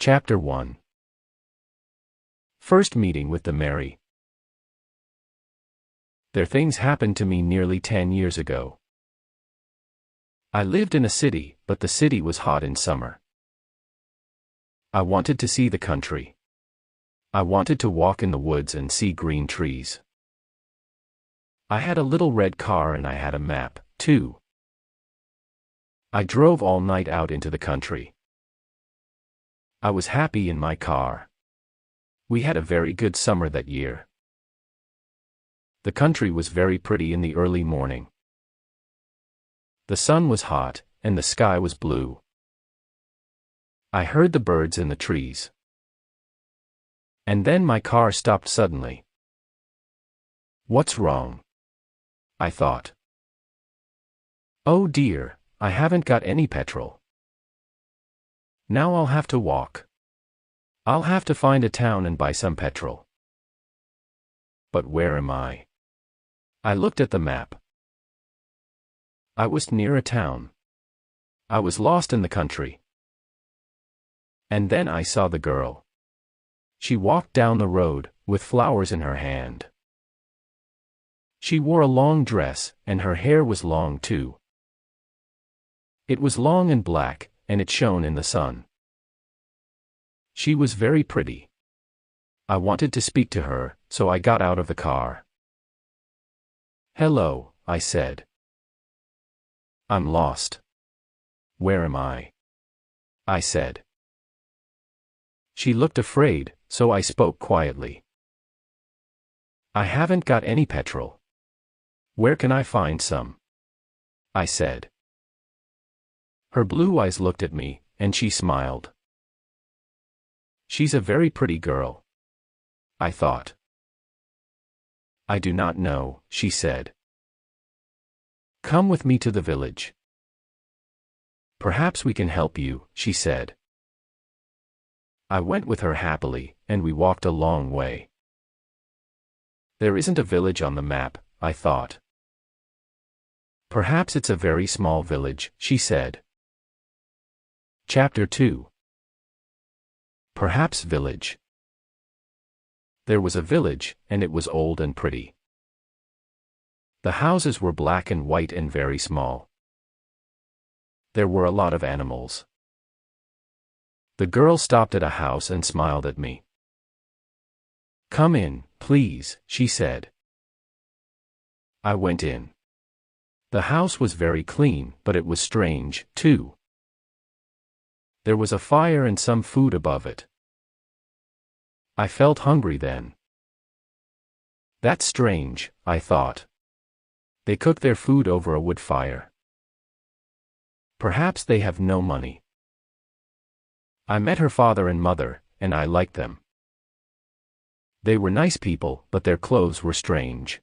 Chapter 1. First meeting with the Mary. There things happened to me nearly 10 years ago. I lived in a city, but the city was hot in summer. I wanted to see the country. I wanted to walk in the woods and see green trees. I had a little red car and I had a map, too. I drove all night out into the country. I was happy in my car. We had a very good summer that year. The country was very pretty in the early morning. The sun was hot, and the sky was blue. I heard the birds in the trees. And then my car stopped suddenly. What's wrong? I thought. Oh dear, I haven't got any petrol. Now I'll have to walk. I'll have to find a town and buy some petrol. But where am I? I looked at the map. I was near a town. I was lost in the country. And then I saw the girl. She walked down the road, with flowers in her hand. She wore a long dress, and her hair was long too. It was long and black, and it shone in the sun. She was very pretty. I wanted to speak to her, so I got out of the car. Hello, I said. I'm lost. Where am I? I said. She looked afraid, so I spoke quietly. I haven't got any petrol. Where can I find some? I said. Her blue eyes looked at me, and she smiled. She's a very pretty girl. I thought. I do not know, she said. Come with me to the village. Perhaps we can help you, she said. I went with her happily, and we walked a long way. There isn't a village on the map, I thought. Perhaps it's a very small village, she said. Chapter 2. Perhaps village. There was a village, and it was old and pretty. The houses were black and white and very small. There were a lot of animals. The girl stopped at a house and smiled at me. Come in, please, she said. I went in. The house was very clean, but it was strange, too. There was a fire and some food above it. I felt hungry then. That's strange, I thought. They cook their food over a wood fire. Perhaps they have no money. I met her father and mother, and I liked them. They were nice people, but their clothes were strange.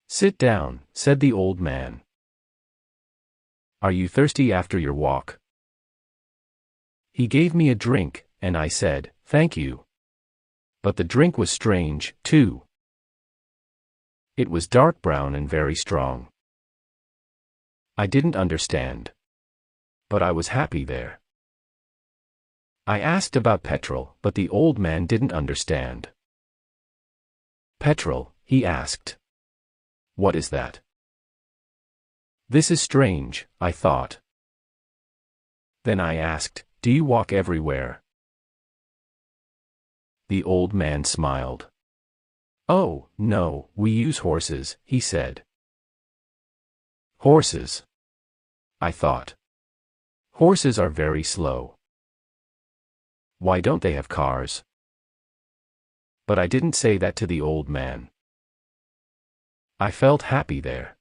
Sit down, said the old man. Are you thirsty after your walk? He gave me a drink, and I said, thank you. But the drink was strange, too. It was dark brown and very strong. I didn't understand. But I was happy there. I asked about petrol, but the old man didn't understand. Petrol, he asked. What is that? This is strange, I thought. Then I asked, do you walk everywhere? The old man smiled. Oh, no, we use horses, he said. Horses? I thought. Horses are very slow. Why don't they have cars? But I didn't say that to the old man. I felt happy there.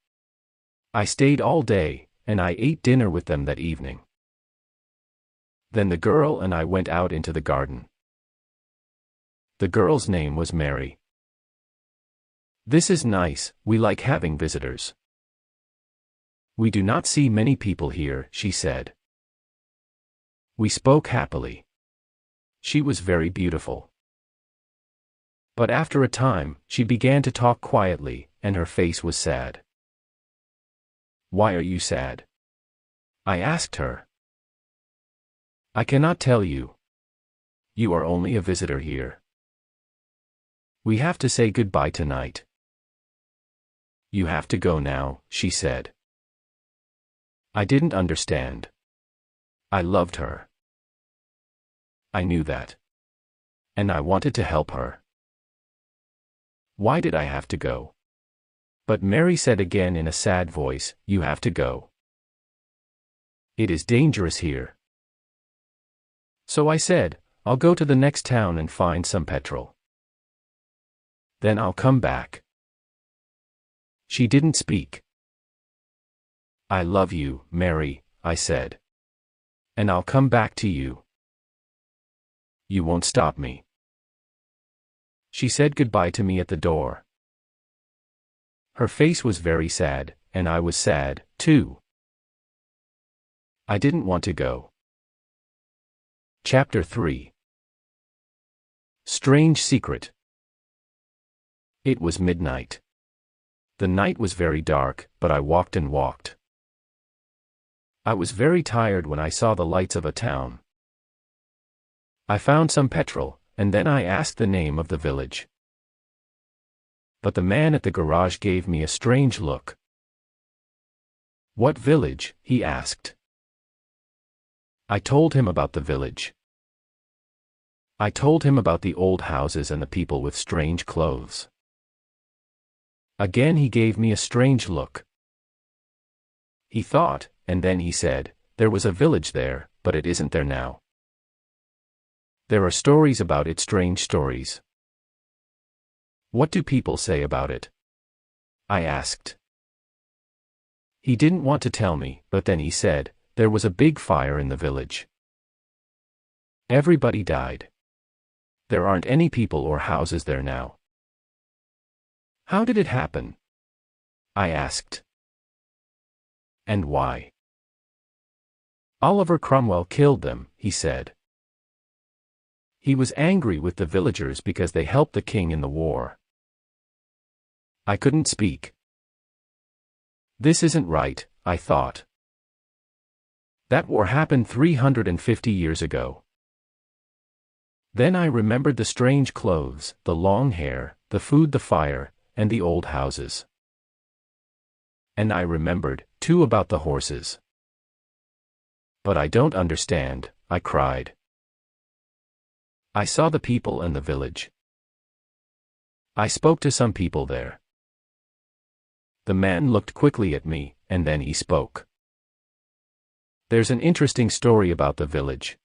I stayed all day, and I ate dinner with them that evening. Then the girl and I went out into the garden. The girl's name was Mary. This is nice, we like having visitors. We do not see many people here, she said. We spoke happily. She was very beautiful. But after a time, she began to talk quietly, and her face was sad. Why are you sad? I asked her. I cannot tell you. You are only a visitor here. We have to say goodbye tonight. You have to go now, she said. I didn't understand. I loved her. I knew that. And I wanted to help her. Why did I have to go? But Mary said again in a sad voice, you have to go. It is dangerous here. So I said, I'll go to the next town and find some petrol. Then I'll come back. She didn't speak. I love you, Mary, I said. And I'll come back to you. You won't stop me. She said goodbye to me at the door. Her face was very sad, and I was sad, too. I didn't want to go. Chapter 3. Strange Secret. It was midnight. The night was very dark, but I walked and walked. I was very tired when I saw the lights of a town. I found some petrol, and then I asked the name of the village. But the man at the garage gave me a strange look. What village? He asked. I told him about the village. I told him about the old houses and the people with strange clothes. Again he gave me a strange look. He thought, and then he said, there was a village there, but it isn't there now. There are stories about it, strange stories. What do people say about it? I asked. He didn't want to tell me, but then he said, there was a big fire in the village. Everybody died. There aren't any people or houses there now. How did it happen? I asked. And why? Oliver Cromwell killed them, he said. He was angry with the villagers because they helped the king in the war. I couldn't speak. This isn't right, I thought. That war happened 350 years ago. Then I remembered the strange clothes, the long hair, the food, the fire, and the old houses. And I remembered, too, about the horses. But I don't understand, I cried. I saw the people and the village. I spoke to some people there. The man looked quickly at me, and then he spoke. There's an interesting story about the village.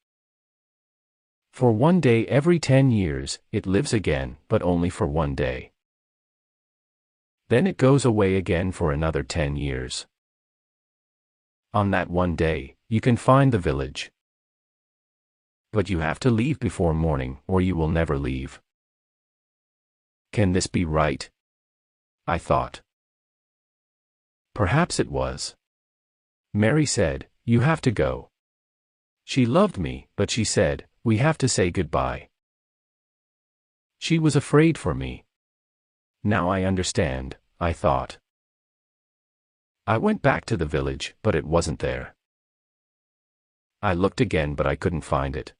For one day every 10 years, it lives again, but only for one day. Then it goes away again for another 10 years. On that one day, you can find the village. But you have to leave before morning, or you will never leave. Can this be right? I thought. Perhaps it was. Mary said, you have to go. She loved me, but she said, we have to say goodbye. She was afraid for me. Now I understand, I thought. I went back to the village, but it wasn't there. I looked again, but I couldn't find it.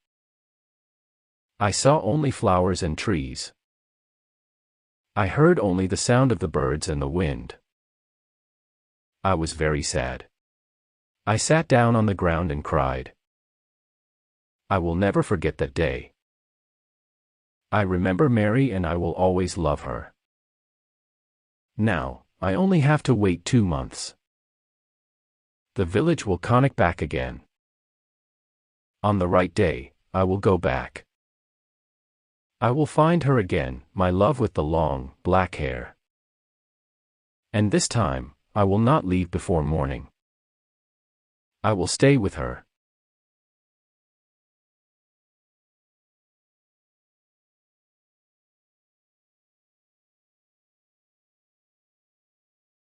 I saw only flowers and trees. I heard only the sound of the birds and the wind. I was very sad. I sat down on the ground and cried. I will never forget that day. I remember Mary and I will always love her. Now, I only have to wait 2 months. The village will connect back again. On the right day, I will go back. I will find her again, my love with the long, black hair. And this time, I will not leave before morning. I will stay with her.